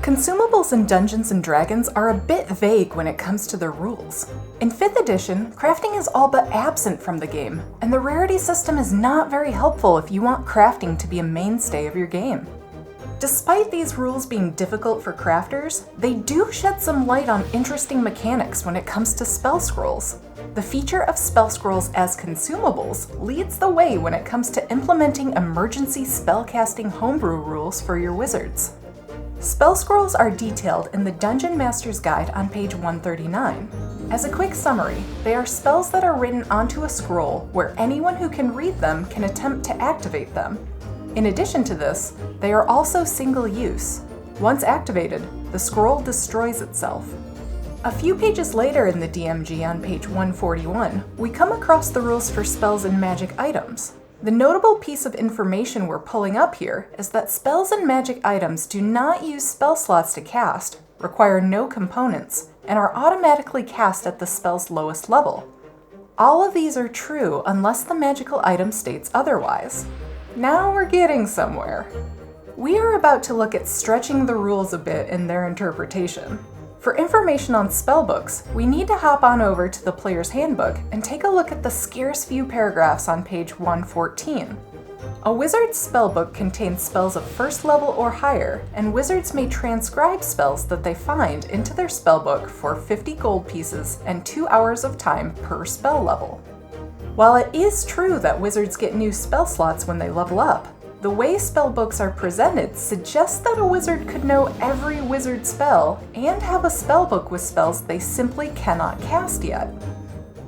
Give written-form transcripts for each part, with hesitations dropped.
Consumables in Dungeons & Dragons are a bit vague when it comes to their rules. In 5th edition, crafting is all but absent from the game, and the rarity system is not very helpful if you want crafting to be a mainstay of your game. Despite these rules being difficult for crafters, they do shed some light on interesting mechanics when it comes to spell scrolls. The feature of spell scrolls as consumables leads the way when it comes to implementing emergency spellcasting homebrew rules for your wizards. Spell scrolls are detailed in the Dungeon Master's Guide on page 139. As a quick summary, they are spells that are written onto a scroll where anyone who can read them can attempt to activate them. In addition to this, they are also single-use. Once activated, the scroll destroys itself. A few pages later in the DMG on page 141, we come across the rules for spells and magic items. The notable piece of information we're pulling up here is that spells and magic items do not use spell slots to cast, require no components, and are automatically cast at the spell's lowest level. All of these are true unless the magical item states otherwise. Now we're getting somewhere. We are about to look at stretching the rules a bit in their interpretation. For information on spellbooks, we need to hop on over to the Player's Handbook and take a look at the scarce few paragraphs on page 114. A wizard's spellbook contains spells of 1st level or higher, and wizards may transcribe spells that they find into their spellbook for 50 gold pieces and 2 hours of time per spell level. While it is true that wizards get new spell slots when they level up, the way spellbooks are presented suggests that a wizard could know every wizard spell and have a spellbook with spells they simply cannot cast yet.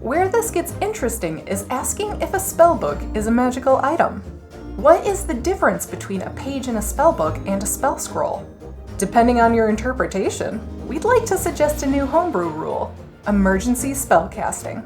Where this gets interesting is asking if a spellbook is a magical item. What is the difference between a page in a spellbook and a spell scroll? Depending on your interpretation, we'd like to suggest a new homebrew rule: emergency spellcasting.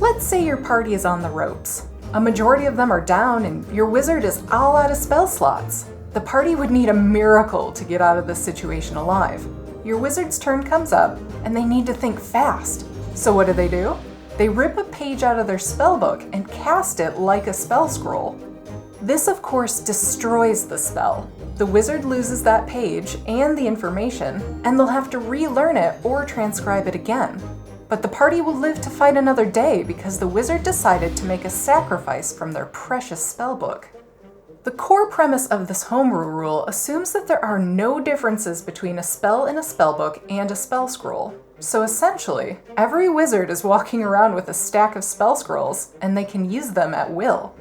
Let's say your party is on the ropes. A majority of them are down and your wizard is all out of spell slots. The party would need a miracle to get out of this situation alive. Your wizard's turn comes up and they need to think fast. So what do? They rip a page out of their spellbook and cast it like a spell scroll. This of course destroys the spell. The wizard loses that page and the information, and they'll have to relearn it or transcribe it again. But the party will live to fight another day because the wizard decided to make a sacrifice from their precious spellbook. The core premise of this homebrew rule assumes that there are no differences between a spell in a spellbook and a spell scroll. So essentially, every wizard is walking around with a stack of spell scrolls, and they can use them at will.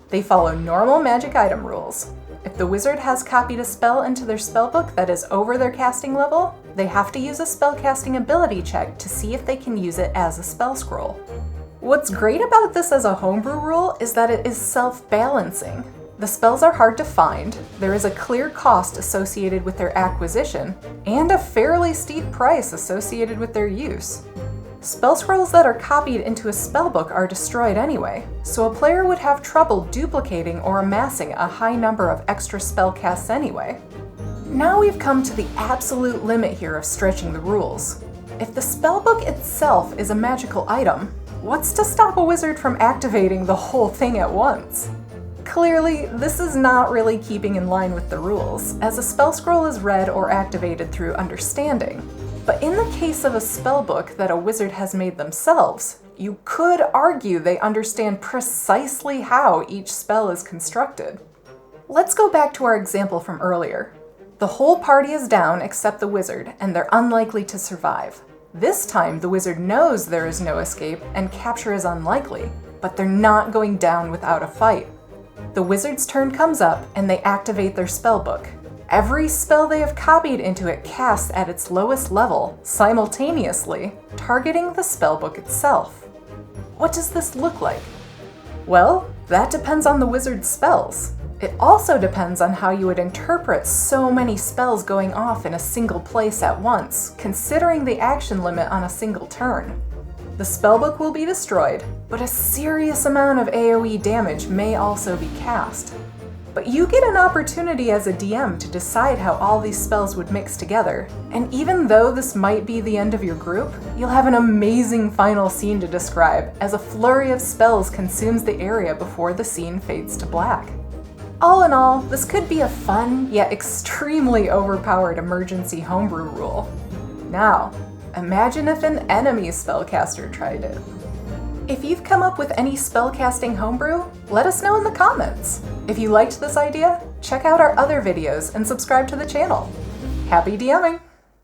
They follow normal magic item rules. If the wizard has copied a spell into their spellbook that is over their casting level, they have to use a spellcasting ability check to see if they can use it as a spell scroll. What's great about this as a homebrew rule is that it is self-balancing. The spells are hard to find, there is a clear cost associated with their acquisition, and a fairly steep price associated with their use. Spell scrolls that are copied into a spellbook are destroyed anyway, so a player would have trouble duplicating or amassing a high number of extra spell casts anyway. Now we've come to the absolute limit here of stretching the rules. If the spellbook itself is a magical item, what's to stop a wizard from activating the whole thing at once? Clearly, this is not really keeping in line with the rules, as a spell scroll is read or activated through understanding. But in the case of a spellbook that a wizard has made themselves, you could argue they understand precisely how each spell is constructed. Let's go back to our example from earlier. The whole party is down except the wizard, and they're unlikely to survive. This time, the wizard knows there is no escape and capture is unlikely, but they're not going down without a fight. The wizard's turn comes up and they activate their spellbook. Every spell they have copied into it casts at its lowest level, simultaneously, targeting the spellbook itself. What does this look like? Well, that depends on the wizard's spells. It also depends on how you would interpret so many spells going off in a single place at once, considering the action limit on a single turn. The spellbook will be destroyed, but a serious amount of AoE damage may also be cast. But you get an opportunity as a DM to decide how all these spells would mix together, and even though this might be the end of your group, you'll have an amazing final scene to describe as a flurry of spells consumes the area before the scene fades to black. All in all, this could be a fun, yet extremely overpowered emergency homebrew rule. Now, imagine if an enemy spellcaster tried it. If you've come up with any spellcasting homebrew, let us know in the comments. If you liked this idea, check out our other videos and subscribe to the channel. Happy DMing!